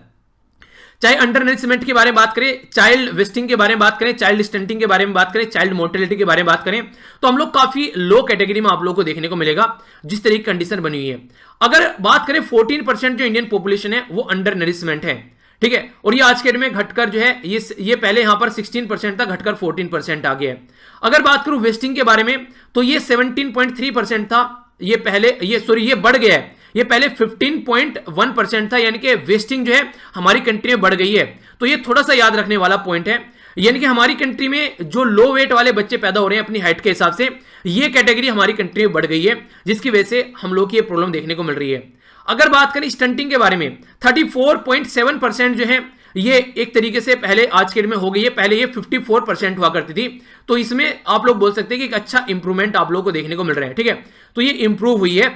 S1: चाहे अंडर नरिशमेंट के बारे में बात करें, चाइल्ड वेस्टिंग के बारे में बात करें, चाइल्ड स्टंटिंग के बारे में बात करें, चाइल्ड मोर्टेलिटी के बारे में बात करें, तो हम लोग काफी लो कैटेगरी में आप लोगों को देखने को मिलेगा, जिस तरह की कंडीशन बनी हुई है। अगर बात करें 14% जो इंडियन पॉपुलेशन है वो अंडर नरिशमेंट है, ठीक है, और ये आज के डेट में घटकर जो है ये पहले यहां पर 16% था, घटकर 14% आ गया है। अगर बात करूं वेस्टिंग के बारे में तो ये 17.3% था, ये पहले ये बढ़ गया है, ये पहले 15.1% था, यानी कि वेस्टिंग जो है हमारी कंट्री में बढ़ गई है। तो ये थोड़ा सा याद रखने वाला पॉइंट है, यानी कि हमारी कंट्री में जो लो वेट वाले बच्चे पैदा हो रहे हैं अपनी हाइट के हिसाब से, ये कैटेगरी हमारी कंट्री में बढ़ गई है, जिसकी वजह से हम लोग की ये प्रॉब्लम देखने को मिल रही है। अगर बात करें स्टंटिंग के बारे में, 34.7% जो है ये एक तरीके से पहले आज के डेट में हो गई है, पहले ये 54% हुआ करती थी। तो इसमें आप लोग बोल सकते हैं कि एक अच्छा इंप्रूवमेंट आप लोगों को देखने को मिल रहा है, ठीक है, तो ये इंप्रूव हुई है।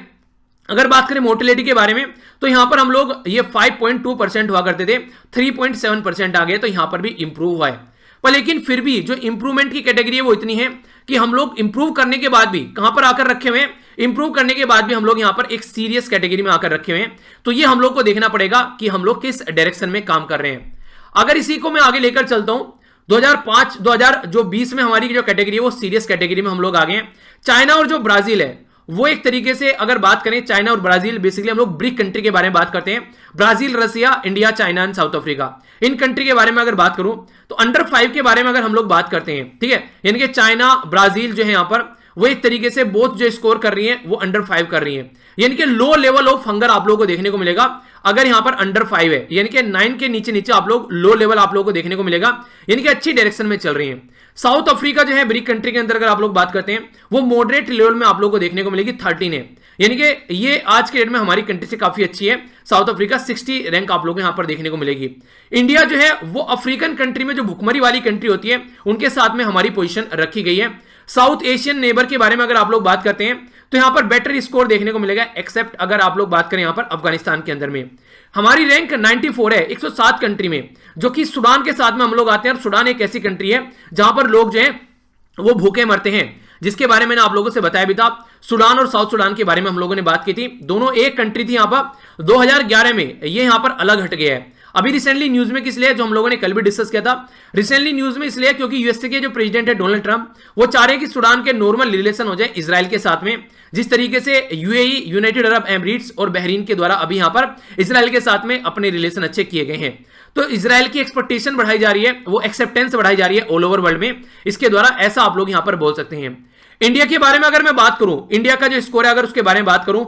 S1: अगर बात करें मोर्टेलिटी के बारे में तो यहां पर हम लोग ये 5.2% हुआ करते थे, 3.7% आ गए, तो यहां पर भी इंप्रूव हुआ है। पर लेकिन फिर भी जो इंप्रूवमेंट की कैटेगरी है वो इतनी है कि हम लोग इंप्रूव करने के बाद भी कहां पर आकर रखे हुए हैं, इंप्रूव करने के बाद भी हम लोग यहां पर एक सीरियस कैटेगरी में आकर रखे हुए हैं। तो ये हम लोग को देखना पड़ेगा कि हम लोग किस डायरेक्शन में काम कर रहे हैं। अगर इसी को मैं आगे लेकर चलता हूं, 2020 में हमारी जो कैटेगरी है वो सीरियस कैटेगरी में हम लोग आ गए हैं। चाइना और जो ब्राजील है वो एक तरीके से अगर बात करें, चाइना और ब्राजील बेसिकली हम लोग ब्रिक कंट्री के बारे में बात करते हैं, Brazil, Russia, India, China and South Africa. इन कंट्री के बारे में अगर बात करूं तो अंडर 5 के बारे में अगर हम लोग बात करते हैं, ठीक है, यानी कि चाइना, ब्राजील जो है यहां पर वो एक तरीके से बोथ जो स्कोर कर रही है वो अंडर 5 कर रही है, यानी कि लो लेवल ऑफ हंगर आप लोगों को देखने को मिलेगा। अगर यहां पर अंडर 5 है, यानी कि 9 के नीचे नीचे आप लोग लो लेवल आप लोगों को देखने को मिलेगा, यानी कि अच्छी डायरेक्शन में चल रही है। साउथ अफ्रीका जो है ब्रिक कंट्री के अंदर अगर आप लोग बात करते हैं वो मॉडरेट लेवल में आप लोगों को देखने को मिलेगी, 13 है, यानी कि ये आज के डेट में हमारी कंट्री से काफी अच्छी है। साउथ अफ्रीका 60 रैंक आप लोगों को यहां पर देखने को मिलेगी। इंडिया जो है वो अफ्रीकन कंट्री में जो भुखमरी वाली कंट्री होती है उनके साथ में हमारी पोजीशन रखी गई है। साउथ एशियन नेबर के बारे में अगर आप लोग बात करते हैं तो यहां पर बेटर स्कोर देखने को मिलेगा, एक्सेप्ट अगर आप लोग बात करें यहां पर अफगानिस्तान के अंदर में हमारी रैंक 94 है 107 कंट्री में, जो कि सूडान के साथ में हम लोग आते हैं। और सूडान एक ऐसी कंट्री है जहां पर लोग जो है वो भूखे मरते हैं, जिसके बारे में आप लोगों से बताया भी था। सूडान और साउथ सूडान के बारे में हम लोगों ने बात की थी, दोनों एक कंट्री थी। यहां पर 2011 में ये यहां पर अलग हट गया है। अभी रिसेंटली न्यूज में किस लिए, जो हम लोगों ने कल भी डिस्कस किया था, रिसेंटली न्यूज में इसलिए क्योंकि यूएसए के जो प्रेसिडेंट है डोनाल्ड ट्रंप, वो चाह रहे हैं कि सूडान के नॉर्मल रिलेशन हो जाए इजराइल के साथ में, जिस तरीके से यूएई, यूनाइटेड अरब एमिरेट्स और बहरीन के द्वारा अभी यहां पर इजराइल के साथ में अपने रिलेशन अच्छे किए गए हैं। तो इजराइल की एक्सपेक्टेशन बढ़ाई जा रही है, वो एक्सेप्टेंस बढ़ाई जा रही है ऑल ओवर वर्ल्ड में, इसके द्वारा ऐसा आप लोग यहां पर बोल सकते हैं। इंडिया के बारे में अगर मैं बात करूं, इंडिया का जो स्कोर है अगर उसके बारे में बात करूं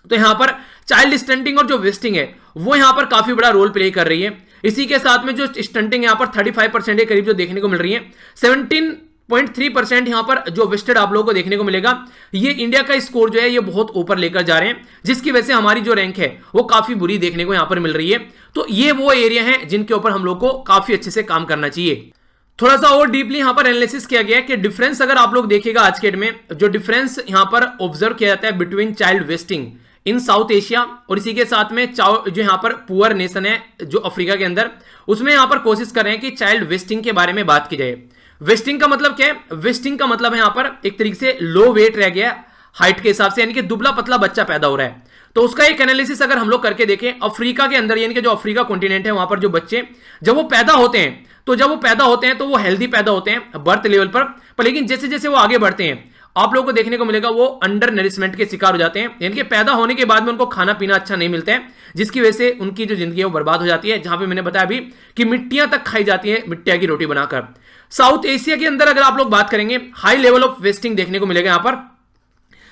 S1: तो यहां पर चाइल्ड स्टंटिंग और जो वेस्टिंग है वो यहां पर काफी बड़ा रोल प्ले कर रही है। इसी के साथ में जो स्टंटिंग यहां पर 35% के करीब जो देखने को मिल रही है, 17.3% यहां पर जो वेस्टेड आप लोगों को देखने को मिलेगा। ये इंडिया का स्कोर जो है ये बहुत ऊपर लेकर जा रहे हैं, जिसकी वजह से हमारी जो रैंक है वो काफी बुरी देखने को यहां पर मिल रही है। तो ये वो एरिया है जिनके ऊपर हम लोग को काफी अच्छे से काम करना चाहिए। थोड़ा सा और डीपली यहां पर एनालिसिस किया गया है कि डिफरेंस अगर आप लोग देखिएगा आज के डेट में जो डिफरेंस यहां पर ऑब्जर्व किया जाता है बिटवीन चाइल्ड वेस्टिंग इन साउथ एशिया और इसी के साथ में जो यहां पर पुअर नेशन है जो अफ्रीका के अंदर, उसमें यहां पर कोशिश कर रहे हैं कि चाइल्ड वेस्टिंग के बारे में बात की जाए। वेस्टिंग का मतलब क्या है? वेस्टिंग का मतलब है यहां पर एक तरीके से लो वेट रह गया हाइट के हिसाब से, यानी कि दुबला पतला बच्चा पैदा हो रहा है। तो उसका एक एनालिसिस अगर हम लोग करके देखें, अफ्रीका के अंदर यानी कि जो अफ्रीका कॉन्टिनेंट है वहां पर जो बच्चे जब वो पैदा होते हैं तो वो हेल्दी पैदा होते हैं बर्थ लेवल पर, लेकिन जैसे जैसे वो आगे बढ़ते हैं आप लोगों को देखने को मिलेगा वो अंडर नरिशमेंट के शिकार हो जाते हैं, यानी कि पैदा होने के बाद में उनको खाना पीना अच्छा नहीं मिलता है, जिसकी वजह से उनकी जो जिंदगी है वो बर्बाद हो जाती है। जहां पे मैंने बताया अभी कि मिट्टियां तक खाई जाती हैं, मिट्टिया की रोटी बनाकर। साउथ एशिया के अंदर अगर आप लोग बात करेंगे हाई लेवल ऑफ वेस्टिंग देखने को मिलेगा।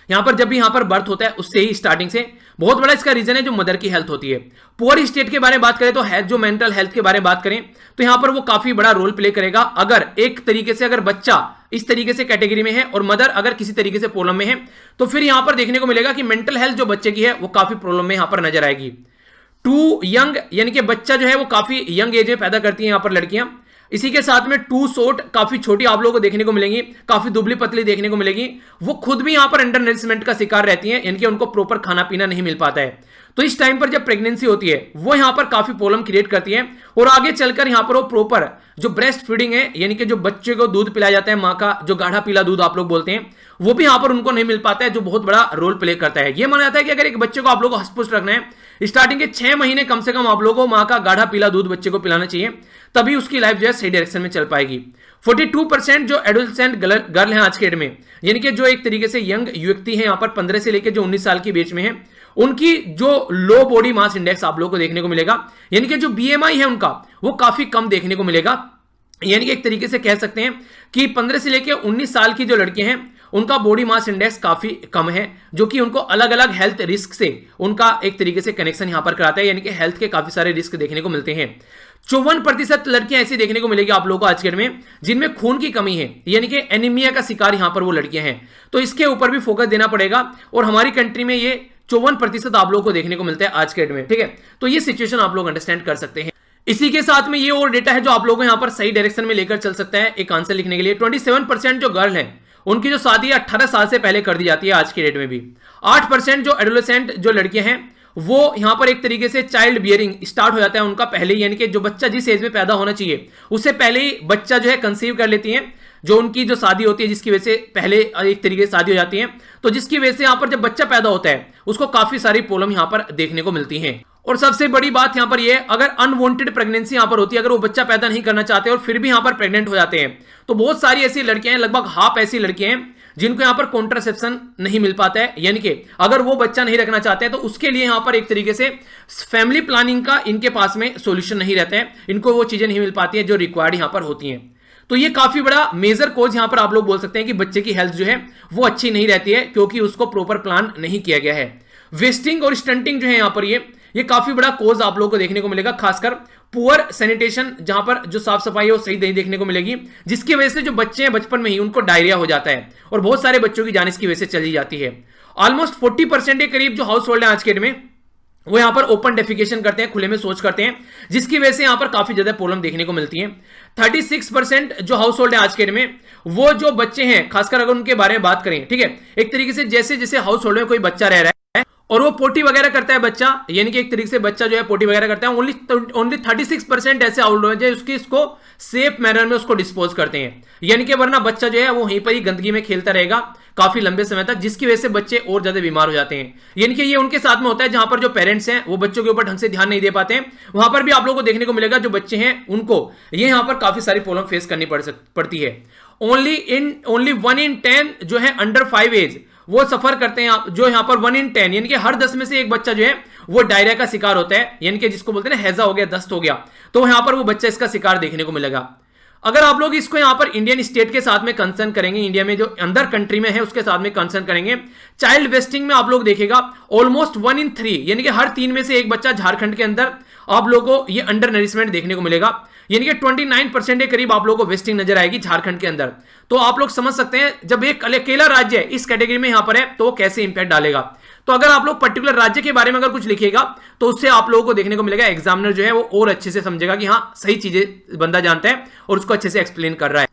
S1: यहां पर जब भी यहां पर बर्थ होता है उससे ही स्टार्टिंग से बहुत बड़ा इसका रीजन है जो मदर की हेल्थ होती है। पुअर स्टेट के बारे में बात करें तो हेल्थ, जो मेंटल हेल्थ के बारे में बात करें तो यहां पर वो काफी बड़ा रोल प्ले करेगा। अगर एक तरीके से अगर बच्चा इस तरीके से कैटेगरी में है और मदर अगर किसी तरीके से प्रॉब्लम में है तो फिर यहां पर देखने को मिलेगा कि मेंटल हेल्थ जो बच्चे की है वो काफी प्रॉब्लम में यहां पर नजर आएगी। टू यंग, यानी कि बच्चा जो है वो काफी यंग एज में पैदा करती है यहां पर लड़कियां। इसी के साथ में टू शॉर्ट काफी छोटी आप लोगों को देखने को मिलेंगी, काफी दुबली पतली देखने को मिलेगी। वो खुद भी यहां पर अंडर नरिशमेंट का शिकार रहती हैं, यानी कि उनको प्रॉपर खाना पीना नहीं मिल पाता है। तो इस टाइम पर जब प्रेगनेंसी होती है वो यहां पर काफी प्रॉब्लम क्रिएट करती है, और आगे चलकर यहां पर वो प्रॉपर जो ब्रेस्ट फीडिंग है, यानी कि जो बच्चे को दूध पिलाया जाता है मां का, जो गाढ़ा पीला दूध आप लोग बोलते हैं, वो भी यहां पर उनको नहीं मिल पाता है, जो बहुत बड़ा रोल प्ले करता है। यह माना जाता है कि अगर एक बच्चे को आप लोग को हष्ट-पुष्ट रखना है, स्टार्टिंग के 6 महीने कम से कम आप लोगों को मां का गाढ़ा पीला दूध बच्चे को पिलाना चाहिए, तभी उसकी लाइफ जो है सही डायरेक्शन में चल पाएगी। 42% जो एडोलसेंट गर्ल हैं आज के डेट में, यानी कि जो एक तरीके से यंग युवती है, यहां पर 15 से लेकर जो 19 साल के बीच में है, उनकी जो लो बॉडी मास इंडेक्स आप लोगों को देखने को मिलेगा, यानी कि जो बीएमआई है उनका वो काफी कम देखने को मिलेगा। यानी कि एक तरीके से कह सकते हैं कि 15 से लेकर 19 साल की जो लड़कियां हैं उनका बॉडी मास इंडेक्स काफी कम है, जो कि उनको अलग अलग हेल्थ रिस्क से उनका एक तरीके से कनेक्शन यहां पर कराता है, यानी कि हेल्थ के काफी सारे रिस्क देखने को मिलते हैं। 54% लड़कियां ऐसी देखने को मिलेगी आप लोगों को आज के डेट में जिनमें खून की कमी है, यानी कि एनीमिया का शिकार यहां पर वो लड़कियां हैं। तो इसके ऊपर भी फोकस देना पड़ेगा, और हमारी कंट्री में ये 54% आप लोगों को देखने को मिलता है आज के डेट में, ठीक है। तो ये सिचुएशन आप लोग अंडरस्टैंड कर सकते हैं। इसी के साथ में ये और डेटा है जो आप लोगों को यहां पर सही डायरेक्शन में लेकर चल सकता है एक आंसर लिखने के लिए। 27% जो गर्ल है उनकी जो शादी 18 साल से पहले कर दी जाती है आज के डेट में भी। 8% जो एडोलेसेंट जो लड़कियां हैं वो यहां पर एक तरीके से चाइल्ड बियरिंग स्टार्ट हो जाता है उनका पहले ही, यानी कि जो बच्चा जिस एज में पैदा होना चाहिए उससे पहले ही बच्चा जो है कंसीव कर लेती है, जो उनकी जो शादी होती है जिसकी वजह से पहले एक तरीके से शादी हो जाती है, तो जिसकी वजह से यहां पर जब बच्चा पैदा होता है उसको काफी सारी प्रॉब्लम यहां पर देखने को मिलती है। और सबसे बड़ी बात यहां पर यह है, अगर अनवांटेड प्रेगनेंसी यहां पर होती है, अगर वो बच्चा पैदा नहीं करना चाहते और फिर भी यहां पर प्रेग्नेंट हो जाते हैं, तो बहुत सारी ऐसी लड़कियां हैं, लगभग हाफ ऐसी लड़कियां हैं जिनको यहां पर कॉन्ट्रासेप्शन नहीं मिल पाता है, यानी कि अगर वो बच्चा नहीं रखना चाहते हैं तो उसके लिए यहां पर एक तरीके से फैमिली प्लानिंग का इनके पास में सॉल्यूशन नहीं रहता है, इनको वो चीजें नहीं मिल पाती है जो रिक्वायर्ड यहां पर होती हैं। तो ये काफी बड़ा मेजर कोज यहां पर आप लोग बोल सकते हैं कि बच्चे की हेल्थ जो है वो अच्छी नहीं रहती है, क्योंकि उसको प्रॉपर प्लान नहीं किया गया है। वेस्टिंग और स्टंटिंग जो है यहां पर ये काफी बड़ा कोज आप लोगों को देखने को मिलेगा, खासकर पुअर सैनिटेशन, जहां पर जो साफ सफाई है वो सही नहीं देखने को मिलेगी, जिसकी वजह से जो बच्चे हैं बचपन में ही उनको डायरिया हो जाता है, और बहुत सारे बच्चों की जान इसकी वजह से चली जाती है। ऑलमोस्ट 40% के करीब जो हाउस होल्ड है आज के डेट में वो यहां पर ओपन डेफिकेशन करते हैं, खुले में शौच करते हैं, जिसकी वजह से यहां पर काफी ज्यादा प्रॉब्लम देखने को मिलती है। 36% जो हाउस होल्ड है आज के डेट में वो जो बच्चे हैं, खासकर अगर उनके बारे में बात करें, ठीक है, एक तरीके से जैसे जैसे हाउस होल्ड में कोई बच्चा रह रहा है और वो पोटी वगैरह करता है बच्चा, यानी कि एक तरीके से बच्चा जो है पोटी वगैरह करता है, ओनली 36% ऐसे हाउस होल्ड है जो इसको सेफ मैनर में उसको डिस्पोज करते हैं, यानी कि वरना बच्चा जो है वो वहीं पर ही गंदगी में खेलता रहेगा काफी लंबे समय तक, जिसकी वजह से बच्चे और ज्यादा बीमार हो जाते हैं। यानी कि ये उनके साथ में होता है जहां पर जो पेरेंट्स हैं वो बच्चों के ऊपर ढंग से ध्यान नहीं दे पाते हैं, वहां पर भी आप लोगों को देखने को मिलेगा जो बच्चे हैं उनको ये यहां पर काफी सारी प्रॉब्लम फेस करनी पड़ती है। ओनली 1 in 10 जो है अंडर 5 एज वो सफर करते हैं, जो यहां पर 1 in 10 यानी कि हर 10 में से एक बच्चा जो है वो डायरिया का शिकार होता है, यानी कि जिसको बोलते हैं ना हैजा हो गया, दस्त हो गया, तो यहां पर वो बच्चा इसका शिकार देखने को मिलेगा। अगर आप लोग इसको यहां पर इंडियन स्टेट के साथ में कंसर्न करेंगे, इंडिया में जो अंदर कंट्री में है उसके साथ में कंसर्न करेंगे, चाइल्ड वेस्टिंग में आप लोग देखेगा ऑलमोस्ट 1 in 3 यानी कि हर 3 में से एक बच्चा झारखंड के अंदर आप लोगों को ये अंडर नरिशमेंट देखने को मिलेगा, यानी कि 29% के करीब आप लोगों को वेस्टिंग नजर आएगी झारखंड के अंदर। तो आप लोग समझ सकते हैं जब एक अकेला राज्य है इस कैटेगरी में यहां पर है तो वो कैसे इंपैक्ट डालेगा। तो अगर आप लोग पर्टिकुलर राज्य के बारे में अगर कुछ लिखिएगा तो उससे आप लोगों को देखने को मिलेगा एग्जामिनर जो है वो और अच्छे से समझेगा कि हाँ सही चीजें बंदा जानता है और उसको अच्छे से एक्सप्लेन कर रहा है।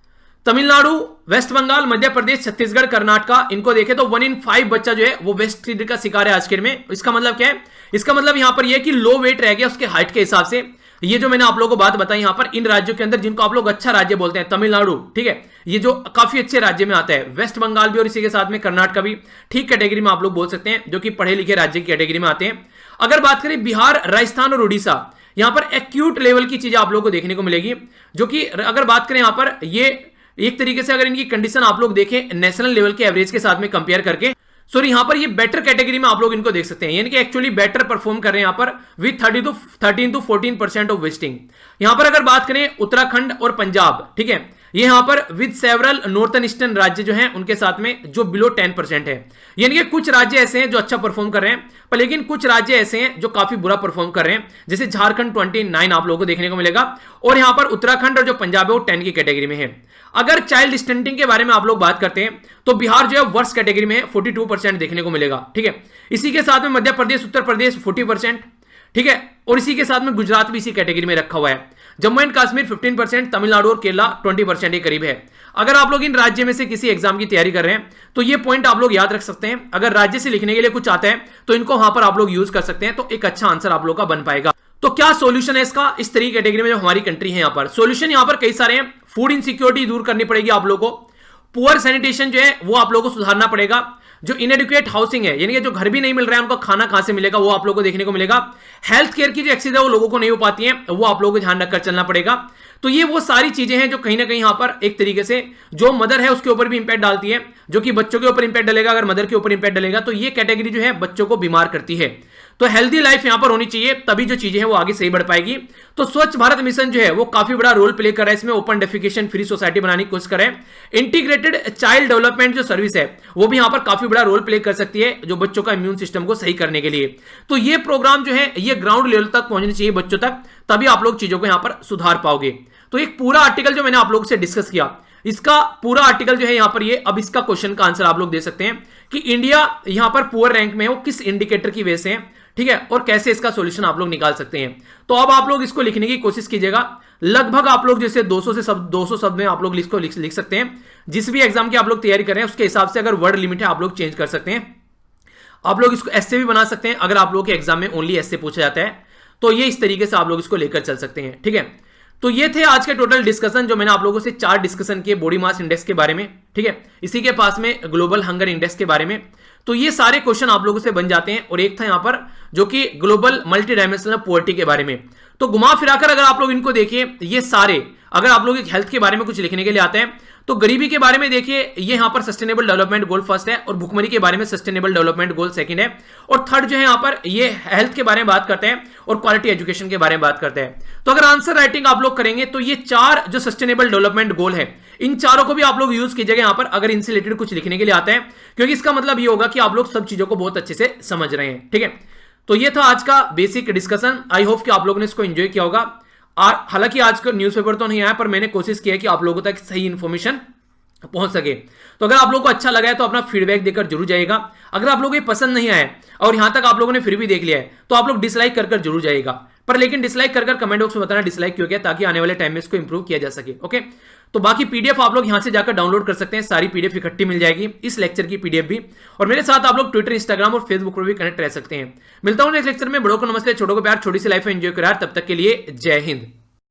S1: तमिलनाडु, वेस्ट बंगाल, मध्य प्रदेश, छत्तीसगढ़, कर्नाटका, इनको देखें तो 1 in 5 बच्चा जो है वो वेस्ट फीड का शिकार है आज के डेट में। इसका मतलब क्या है? इसका मतलब यहां पर यह कि लो वेट रह गया उसके हाइट के हिसाब से। ये जो मैंने आप लोगों को बात बताई यहां पर इन राज्यों के अंदर जिनको आप लोग अच्छा राज्य बोलते हैं, तमिलनाडु, ठीक है, ये जो काफी अच्छे राज्य में आता है, वेस्ट बंगाल भी और इसी के साथ में कर्नाटका भी ठीक कैटेगरी में आप लोग बोल सकते हैं, जो कि पढ़े लिखे राज्य की कैटेगरी में आते हैं। अगर बात करें बिहार, राजस्थान और उड़ीसा, यहां पर एक्यूट लेवल की चीजें आप लोग को देखने को मिलेगी, जो कि अगर बात करें यहां पर ये एक तरीके से अगर इनकी कंडीशन आप लोग देखें नेशनल लेवल के एवरेज के साथ में कंपेयर करके, सॉरी यहां पर ये बेटर कैटेगरी में आप लोग इनको देख सकते हैं, यानी कि एक्चुअली बेटर परफॉर्म कर रहे हैं यहां पर विद 13 to 14% ऑफ वेस्टिंग। यहां पर अगर बात करें उत्तराखंड और पंजाब, ठीक है, ये यहां पर विद सेवरल नॉर्थन ईस्टर्न राज्य जो हैं उनके साथ में जो बिलो 10% है, यानी कि कुछ राज्य ऐसे हैं जो अच्छा परफॉर्म कर रहे हैं, पर लेकिन कुछ राज्य ऐसे हैं जो काफी बुरा परफॉर्म कर रहे हैं, जैसे झारखंड 29 आप लोगों को देखने को मिलेगा, और यहां पर उत्तराखंड और जो पंजाब है वो 10 की कैटेगरी में है। अगर चाइल्ड स्टंटिंग के बारे में आप लोग बात करते हैं तो बिहार जो है वर्स्ट कैटेगरी में है, 42% देखने को मिलेगा, ठीक है। इसी के साथ में मध्य प्रदेश, उत्तर प्रदेश 40%, ठीक है। और इसी के साथ में गुजरात भी इसी कैटेगरी में रखा हुआ है। जम्मू एंड कश्मीर 15%, तमिलनाडु और केरला 20% के करीब है। अगर आप लोग इन राज्य में से किसी एग्जाम की तैयारी कर रहे हैं तो ये पॉइंट आप लोग याद रख सकते हैं। अगर राज्य से लिखने के लिए कुछ आता है तो इनको वहां पर आप लोग यूज कर सकते हैं, तो एक अच्छा आंसर आप लोग का बन पाएगा। तो क्या सॉल्यूशन है इसका इस तरीके कैटेगरी में जो हमारी कंट्री है? यहां पर सॉल्यूशन यहां पर कई सारे हैं। फूड इनसिक्योरिटी दूर करनी पड़ेगी आप लोगों को। पुअर सैनिटेशन जो है वो आप लोगों को सुधारना पड़ेगा। जो इनएडुकेट हाउसिंग है, यानी कि जो घर भी नहीं मिल रहा है उनको खाना कहां से मिलेगा, वो आप लोगों को देखने को मिलेगा। हेल्थ केयर की जो एक्सेस है वो लोगों को नहीं हो पाती है, वो आप लोगों को ध्यान रखकर चलना पड़ेगा। तो ये वो सारी चीजें हैं जो कहीं ना कहीं यहां पर एक तरीके से जो मदर है उसके ऊपर भी इंपैक्ट डालती है, जो कि बच्चों के ऊपर इंपैक्ट डालेगा। अगर मदर के ऊपर इंपैक्ट डालेगा तो ये कैटेगरी जो है बच्चों को बीमार करती है। तो हेल्दी लाइफ यहां पर होनी चाहिए, तभी जो चीजें हैं वो आगे सही बढ़ पाएगी। तो स्वच्छ भारत मिशन जो है वो काफी बड़ा रोल प्ले कर रहा है इसमें। ओपन डेफिकेशन फ्री सोसाइटी बनाने की कोशिश करें। इंटीग्रेटेड चाइल्ड डेवलपमेंट जो सर्विस है वो भी यहां पर काफी बड़ा रोल प्ले कर सकती है, जो बच्चों का इम्यून सिस्टम को सही करने के लिए। तो ये प्रोग्राम जो है ये ग्राउंड लेवल तक पहुंचनी चाहिए बच्चों तक, तभी आप लोग चीजों को यहां पर सुधार पाओगे। तो एक पूरा आर्टिकल जो मैंने आप लोगों से डिस्कस किया, इसका पूरा आर्टिकल जो है यहां पर ये, अब इसका क्वेश्चन का आंसर आप लोग दे सकते हैं कि इंडिया यहां पर पुअर रैंक में है, वो किस इंडिकेटर की वजह से है, ठीक है, और कैसे इसका सॉल्यूशन आप लोग निकाल सकते हैं। तो अब आप लोग इसको लिखने की कोशिश कीजिएगा। लगभग आप लोग जैसे 200 शब्द में आप लोग इसको लिख सकते हैं। जिस भी एग्जाम की आप लोग तैयारी कर रहे हैं उसके हिसाब से अगर वर्ड लिमिट है आप लोग चेंज कर सकते हैं। आप लोग इसको ऐसे भी बना सकते हैं, अगर आप लोग के एग्जाम में ओनली ऐसे पूछा जाता है तो ये इस तरीके से आप लोग इसको लेकर चल सकते हैं, ठीक है। तो ये थे आज के टोटल डिस्कशन, जो मैंने आप लोगों से 4 डिस्कशन किए बॉडी मास इंडेक्स के बारे में, ठीक है। इसी के पास में ग्लोबल हंगर इंडेक्स के बारे में। तो ये सारे क्वेश्चन आप लोगों से बन जाते हैं। और एक था यहां पर जो कि ग्लोबल मल्टी डायमेंशनल पॉवर्टी के बारे में। तो घुमा फिराकर अगर आप लोग इनको देखिए, ये सारे अगर आप लोग हेल्थ के बारे में कुछ लिखने के लिए आते हैं तो गरीबी के बारे में देखिए, ये यहां पर सस्टेनेबल डेवलपमेंट गोल फर्स्ट है, और भुखमरी के बारे में सस्टेनेबल डेवलपमेंट गोल सेकंड है, और थर्ड जो है यहां पर ये हेल्थ के बारे में बात करते हैं और क्वालिटी एजुकेशन के बारे में बात करते हैं। तो अगर आंसर राइटिंग आप लोग करेंगे तो ये 4 जो सस्टेनेबल डेवलपमेंट गोल है, इन चारों को भी आप लोग यूज कीजिएगा यहां पर, अगर इनसे रिलेटेड कुछ लिखने के लिए आता है, क्योंकि इसका मतलब ये होगा कि आप लोग सब चीजों को बहुत अच्छे से समझ रहे हैं, ठीक है। तो ये था आज का बेसिक डिस्कशन। आई होप कि आप लोगों ने इसको एंजॉय किया होगा। हालांकि आज का न्यूज़पेपर तो नहीं आया, पर मैंने कोशिश की है कि आप लोगों तक सही इंफॉर्मेशन पहुंच सके। तो अगर आप लोगों को अच्छा लगा है तो अपना फीडबैक देकर जरूर जाइएगा। अगर आप लोगों को पसंद नहीं आया और यहां तक आप लोगों ने फिर भी देख लिया है तो आप लोग डिसलाइक कर जरूर जाइएगा। पर लेकिन डिसलाइक कर कमेंट बॉक्स में बताना डिसलाइक क्यों किया, ताकि आने वाले टाइम में इसको इंप्रूव किया जा सके। ओके, तो बाकी पीडीएफ आप लोग यहां से जाकर डाउनलोड कर सकते हैं। सारी पीडीएफ इकट्ठी मिल जाएगी, इस लेक्चर की पीडीएफ भी। और मेरे साथ आप लोग ट्विटर, इंस्टाग्राम और फेसबुक पर भी कनेक्ट रह सकते हैं। मिलता हूं नेक्स्ट लेक्चर में। बड़ों को नमस्ते, छोटों को प्यार, छोटी सी लाइफ एंजॉय करा। तब तक के लिए जय हिंद।